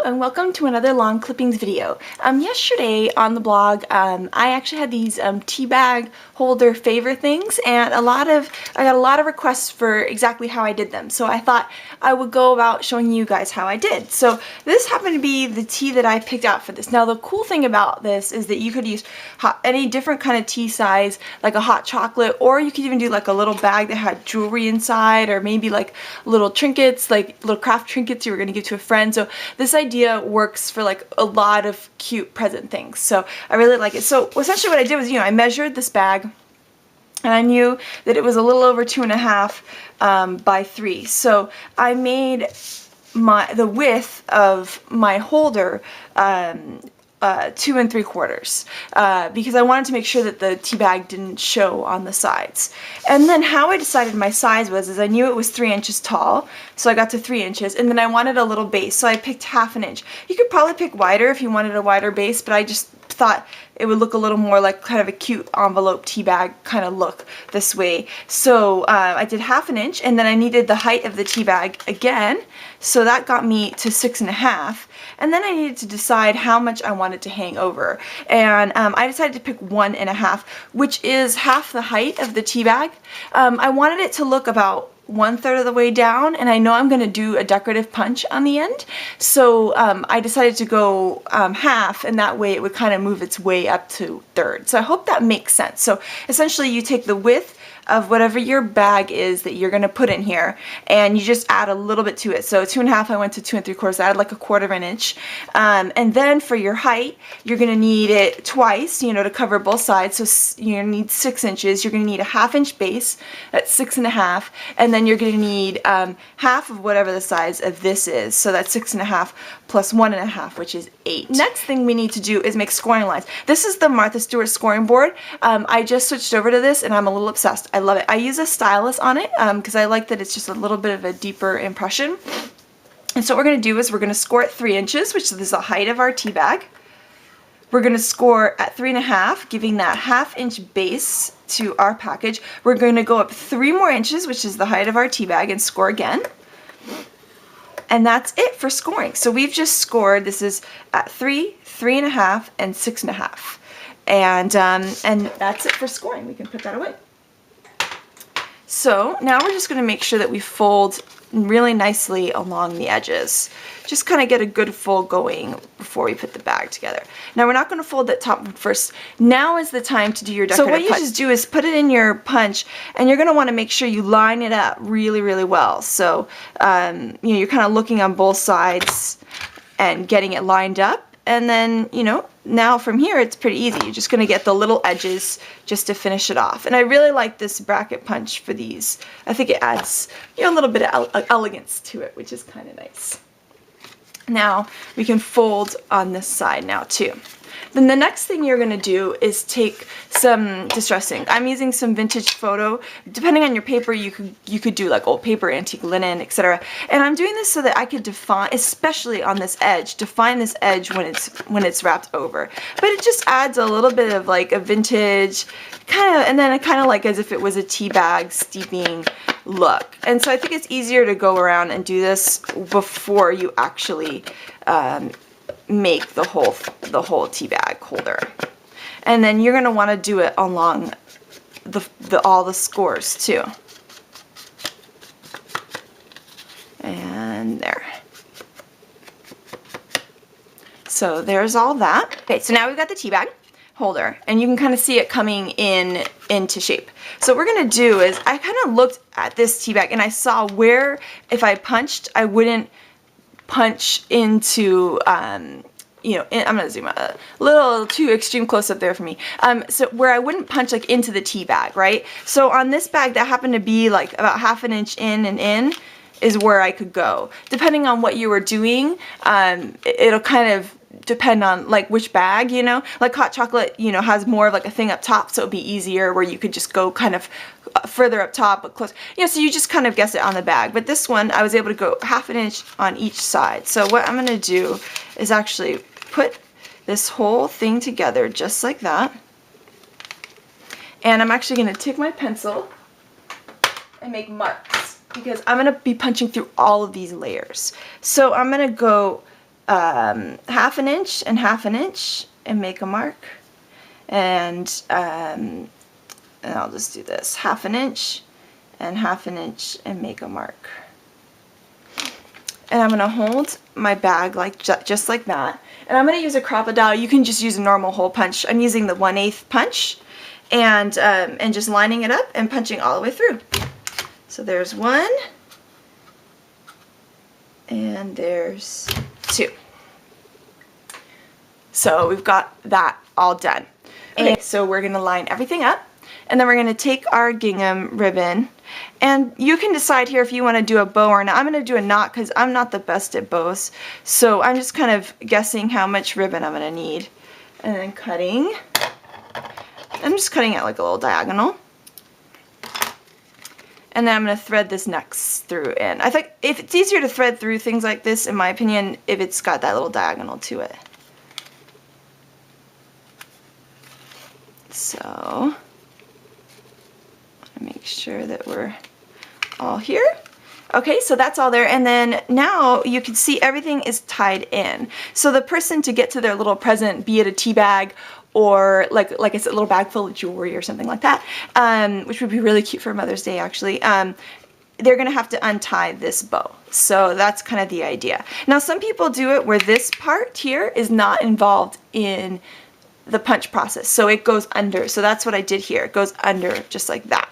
and welcome to another lawn clippings video. Yesterday on the blog, I actually had these tea bag holder favor things, and I got a lot of requests for exactly how I did them. So I thought I would go about showing you guys how I did. So this happened to be the tea that I picked out for this. Now the cool thing about this is that you could use any different kind of tea size, like a hot chocolate, or you could even do like a little bag that had jewelry inside, or maybe like little trinkets, like little craft trinkets you were going to give to a friend. So this idea works for like a lot of cute present things, so I really like it. So essentially what I did was, I measured this bag, and I knew that it was a little over 2.5 by 3. So I made the width of my holder 2 3/4 because I wanted to make sure that the tea bag didn't show on the sides. And then how I decided my size was, I knew it was 3 inches tall, so I got to 3 inches, and then I wanted a little base, so I picked 1/2 inch. You could probably pick wider if you wanted a wider base, but I just thought it would look a little more like kind of a cute envelope tea bag kind of look this way. So I did 1/2 inch, and then I needed the height of the tea bag again, so that got me to 6.5. And then I needed to decide how much I wanted to hang over. And I decided to pick 1.5, which is half the height of the tea bag. I wanted it to look about 1/3 of the way down, and I know I'm going to do a decorative punch on the end, so I decided to go half, and that way it would kind of move its way up to 1/3. So I hope that makes sense. So essentially you take the width of whatever your bag is that you're going to put in here, and you just add a little bit to it. So 2.5, I went to 2 3/4, I added like 1/4 inch. And then for your height, you're going to need it twice, to cover both sides. So you're going to need 6 inches. You're going to need a 1/2 inch base, that's 6.5, and then you're going to need half of whatever the size of this is. So that's 6.5 plus 1.5, which is 8. Next thing we need to do is make scoring lines. This is the Martha Stewart scoring board. I just switched over to this, and I'm a little obsessed. I love it. I use a stylus on it because I like that it's just a little bit of a deeper impression. And so what we're going to do is we're going to score at 3 inches, which is the height of our tea bag. We're going to score at 3.5, giving that 1/2 inch base to our package. We're going to go up 3 more inches, which is the height of our tea bag, and score again. And that's it for scoring. So we've just scored, this is at 3, 3.5, and 6.5. And that's it for scoring. We can put that away. So now we're just going to make sure that we fold really nicely along the edges. Just kind of get a good fold going before we put the bag together. Now we're not going to fold that top one first. Now is the time to do your decorative punch. So what you just do is put it in your punch, and you're going to want to make sure you line it up really, really well. So you're kind of looking on both sides and getting it lined up. And then, now from here it's pretty easy. You're just going to get the little edges just to finish it off. And I really like this bracket punch for these. I think it adds, a little bit of elegance to it, which is kind of nice. Now we can fold on this side now too. Then the next thing you're going to do is take some distress ink. I'm using some vintage photo. Depending on your paper, you could do like old paper, antique linen, etc. And I'm doing this so that I could define, especially on this edge, define this edge when it's wrapped over. But it just adds a little bit of like a vintage kind of, and then it kind of like as if it was a tea bag steeping look. And so I think it's easier to go around and do this before you actually make the whole tea bag holder. And then you're going to want to do it along all the scores too. And there. So there's all that. Okay, so now we've got the tea bag holder, and you can kind of see it coming into shape. So what we're going to do is, I kind of looked at this tea bag and I saw where if I punched, I wouldn't punch into, I'm going to zoom out a little too extreme close up there for me. So where I wouldn't punch like into the tea bag, right? So on this bag that happened to be like about 1/2 inch in and in is where I could go. Depending on what you were doing, it'll kind of depend on like which bag, like hot chocolate, has more of like a thing up top, so it'd be easier where you could just go kind of further up top but close, so you just kind of guess it on the bag. But this one I was able to go 1/2 inch on each side. So what I'm going to do is actually put this whole thing together just like that, and I'm actually going to take my pencil and make marks because I'm going to be punching through all of these layers. So I'm going to go half an inch and half an inch and make a mark. And I'll just do this, half an inch and half an inch and make a mark. And I'm going to hold my bag like just like that. And I'm going to use a crocodile. You can just use a normal hole punch. I'm using the 1/8 punch and just lining it up and punching all the way through. So there's one and there's two. So we've got that all done. Okay, so we're going to line everything up, and then we're going to take our gingham ribbon, and you can decide here if you want to do a bow or not. I'm going to do a knot because I'm not the best at bows, so I'm just kind of guessing how much ribbon I'm going to need. And then cutting. I'm just cutting it like a little diagonal. And then I'm going to thread this next through in. I think if it's easier to thread through things like this, in my opinion, if it's got that little diagonal to it. So, make sure that we're all here. Okay, so that's all there, and then now you can see everything is tied in. So the person, to get to their little present, be it a tea bag or like I said, a little bag full of jewelry or something like that, which would be really cute for Mother's Day actually, they're gonna have to untie this bow. So that's kind of the idea. Now some people do it where this part here is not involved in the punch process, so it goes under. So that's what I did here. It goes under just like that.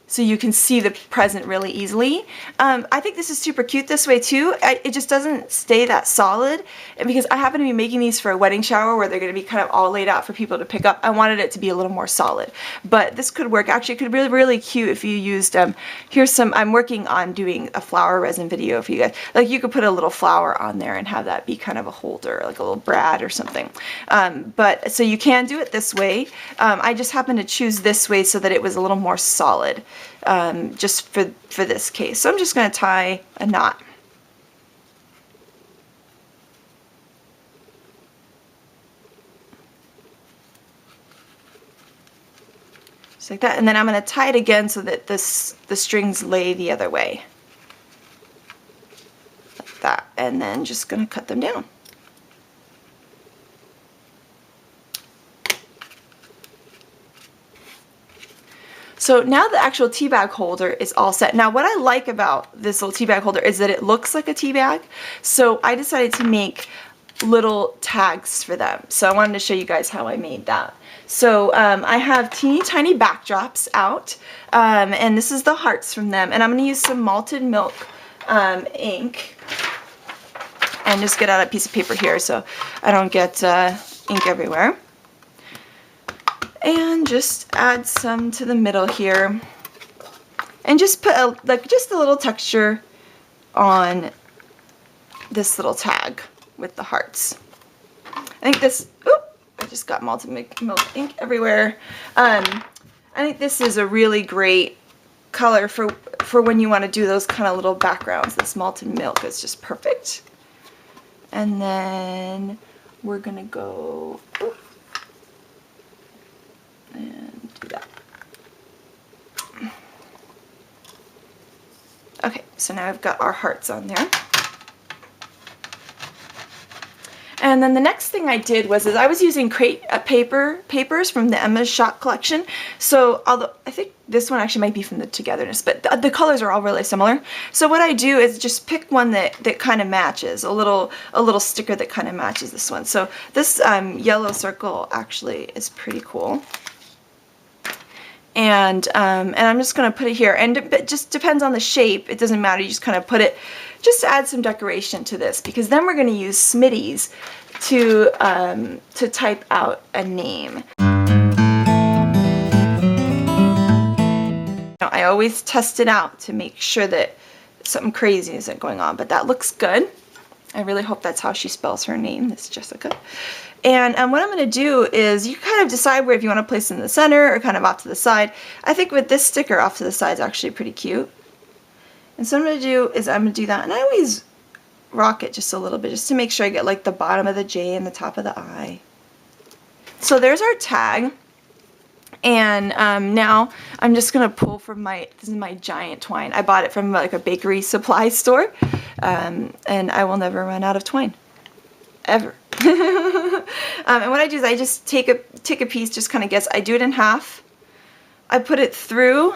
So you can see the present really easily. I think this is super cute this way too. It just doesn't stay that solid. And because I happen to be making these for a wedding shower where they're going to be kind of all laid out for people to pick up, I wanted it to be a little more solid. But this could work. Actually, it could be really, really cute if you used, here's some, I'm working on doing a flower resin video for you guys. Like you could put a little flower on there and have that be kind of a holder, like a little brad or something. But so you can do it this way. I just happened to choose this way so that it was a little more solid. Just for this case. So I'm just going to tie a knot. Just like that. And then I'm going to tie it again so that the strings lay the other way. Like that. And then just going to cut them down. So now the actual tea bag holder is all set. Now what I like about this little tea bag holder is that it looks like a tea bag. So I decided to make little tags for them. So I wanted to show you guys how I made that. So I have teeny tiny backdrops out, and this is the hearts from them. And I'm going to use some malted milk ink, and just get out a piece of paper here so I don't get ink everywhere. And just add some to the middle here, and just put just a little texture on this little tag with the hearts. I think this, I just got malted milk ink everywhere. I think this is a really great color for when you want to do those kind of little backgrounds. This malted milk is just perfect. And then we're gonna go, and do that. Okay, so now I've got our hearts on there. And then the next thing I did was I was using papers from the Emma's Shop collection. So although I think this one actually might be from the Togetherness, but the colors are all really similar. So what I do is just pick one that kind of matches, a little sticker that kind of matches this one. So this yellow circle actually is pretty cool. And I'm just going to put it here, and it just depends on the shape. It doesn't matter, you just kind of put it, just to add some decoration to this, because then we're going to use Smitty's to type out a name. I always test it out to make sure that something crazy isn't going on, but that looks good. I really hope that's how she spells her name, this Jessica. And what I'm going to do is you kind of decide where, if you want to place it in the center or kind of off to the side. I think with this sticker off to the side is actually pretty cute. And so what I'm going to do is I'm going to do that, and I always rock it just a little bit just to make sure I get like the bottom of the J and the top of the I. So there's our tag. And now I'm just going to pull from this is my giant twine. I bought it from like a bakery supply store, and I will never run out of twine. ever. And what I do is I just take a piece, just kind of guess. I do it in half. I put it through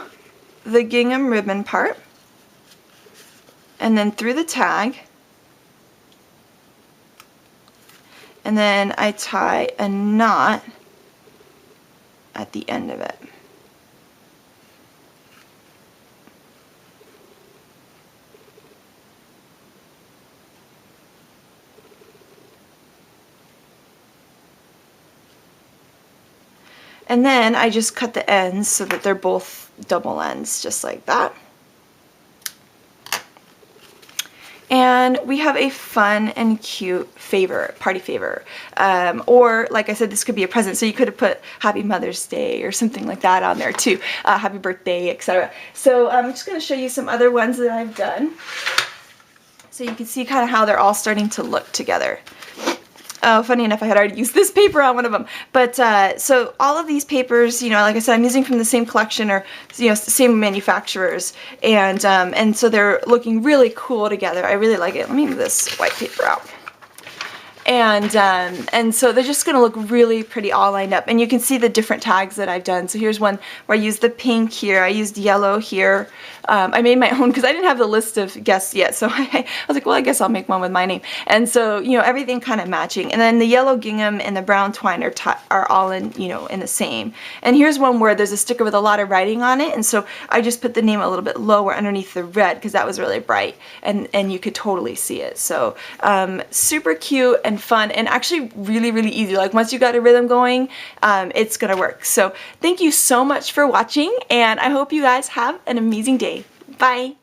the gingham ribbon part, and then through the tag, and then I tie a knot at the end of it. And then I just cut the ends so that they're both double ends, just like that. And we have a fun and cute favor, party favor. Or, like I said, this could be a present. So you could have put Happy Mother's Day or something like that on there too. Happy birthday, etc. So I'm just going to show you some other ones that I've done. So you can see kind of how they're all starting to look together. Oh, funny enough, I had already used this paper on one of them. But so all of these papers, you know, like I said, I'm using from the same collection, or, you know, same manufacturers, and so they're looking really cool together. I really like it. Let me move this white paper out. And so they're just going to look really pretty all lined up. And you can see the different tags that I've done. So here's one where I used the pink here. I used yellow here. I made my own because I didn't have the list of guests yet. So I was like, well, I guess I'll make one with my name. And so, you know, everything kind of matching. And then the yellow gingham and the brown twine are all in, you know, in the same. And here's one where there's a sticker with a lot of writing on it. And so I just put the name a little bit lower underneath the red because that was really bright. And you could totally see it. So super cute and fun, and actually really, really easy. Like once you got a rhythm going, it's gonna work. So thank you so much for watching, and I hope you guys have an amazing day. Bye.